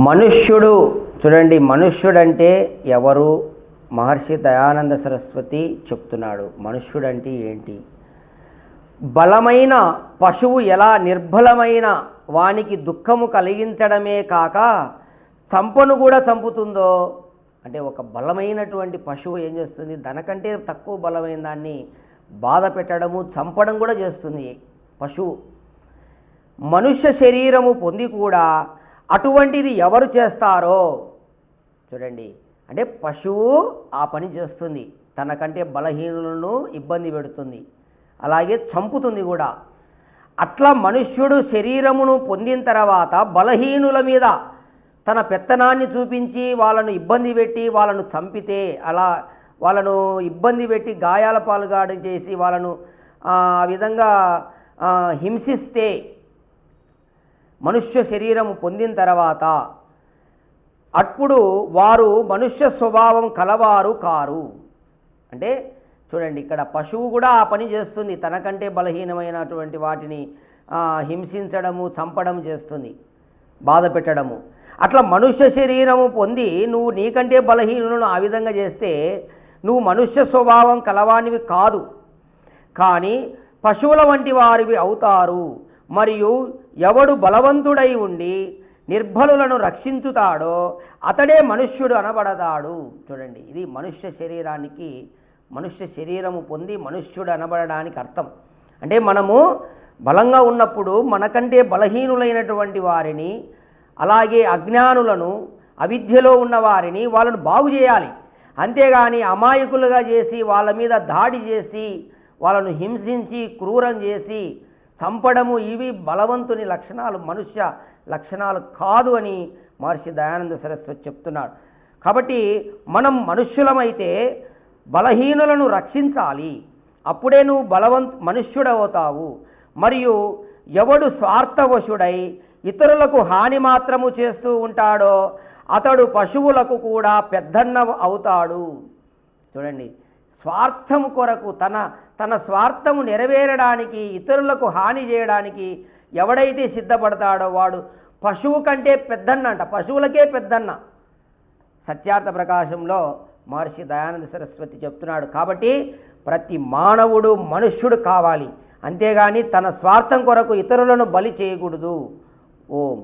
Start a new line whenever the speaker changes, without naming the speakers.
మనుష్యుడు చూడండి, మనుష్యుడంటే ఎవరు? మహర్షి దయానంద సరస్వతి చెప్తున్నాడు. మనుష్యుడంటే ఏంటి? బలమైన పశువు ఎలా నిర్బలమైన వానికి దుఃఖము కలిగించడమే కాక చంపను కూడా చంపుతుందో, అంటే ఒక బలమైనటువంటి పశువు ఏం చేస్తుంది? దానికంటే తక్కువ బలమైన దాన్ని బాధ పెట్టడము, చంపడం కూడా చేస్తుంది పశువు. మనుష్య శరీరము పొంది కూడా అటువంటిది ఎవరు చేస్తారో చూడండి. అంటే పశువు ఆ పని చేస్తుంది, తనకంటే బలహీనులను ఇబ్బంది పెడుతుంది, అలాగే చంపుతుంది కూడా. అట్లా మనుష్యుడు శరీరమును పొందిన తర్వాత బలహీనుల మీద తన పెత్తనాన్ని చూపించి వాళ్ళను ఇబ్బంది పెట్టి వాళ్ళను చంపితే, అలా వాళ్ళను ఇబ్బంది పెట్టి గాయాల పాలుగాడు చేసి వాళ్ళను ఆ విధంగా హింసిస్తే మనుష్య శరీరము పొందిన తర్వాత అప్పుడు వారు మనుష్య స్వభావం కలవారు కారు. అంటే చూడండి, ఇక్కడ పశువు కూడా ఆ పని చేస్తుంది, తనకంటే బలహీనమైనటువంటి వాటిని హింసించడము, చంపడం చేస్తుంది, బాధ పెట్టడము. అట్లా మనుష్య శరీరము పొంది నువ్వు నీకంటే బలహీనులను ఆ విధంగా చేస్తే నువ్వు మనుష్య స్వభావం కలవానివి కాదు, కానీ పశువుల వంటి వారివి అవుతారు. మరియు ఎవడు బలవంతుడై ఉండి నిర్బలులను రక్షించుతాడో అతడే మనుష్యుడు అనబడతాడు. చూడండి, ఇది మనుష్య శరీరానికి, మనుష్య శరీరము పొంది మనుష్యుడు అనబడడానికి అర్థం. అంటే మనము బలంగా ఉన్నప్పుడు మనకంటే బలహీనులైనటువంటి వారిని, అలాగే అజ్ఞానులను, అవిద్యలో ఉన్న వారిని వాళ్ళను బాగు చేయాలి. అంతేగాని అమాయకులుగా చేసి వాళ్ళ మీద దాడి చేసి వాళ్ళను హింసించి క్రూరం చేసి చంపడము, ఇవి బలవంతుని లక్షణాలు, మనుష్య లక్షణాలు కాదు అని మహర్షి దయానంద సరస్వతి చెప్తున్నాడు. కాబట్టి మనం మనుష్యులమైతే బలహీనులను రక్షించాలి, అప్పుడే నువ్వు మనుష్యుడవుతావు. మరియు ఎవడు స్వార్థవశుడై ఇతరులకు హాని మాత్రము చేస్తూ ఉంటాడో అతడు పశువులకు కూడా పెద్దన్న అవుతాడు. చూడండి, స్వార్థము కొరకు తన స్వార్థము నెరవేరడానికి, ఇతరులకు హాని చేయడానికి ఎవడైతే సిద్ధపడతాడో వాడు పశువు కంటే పెద్దన్న అంట, పశువులకే పెద్దన్న. సత్యార్థ ప్రకాశంలో మహర్షి దయానంద సరస్వతి చెప్తున్నాడు. కాబట్టి ప్రతి మానవుడు మనుష్యుడు కావాలి, అంతేగాని తన స్వార్థం కొరకు ఇతరులను బలి చేయకూడదు. ఓం.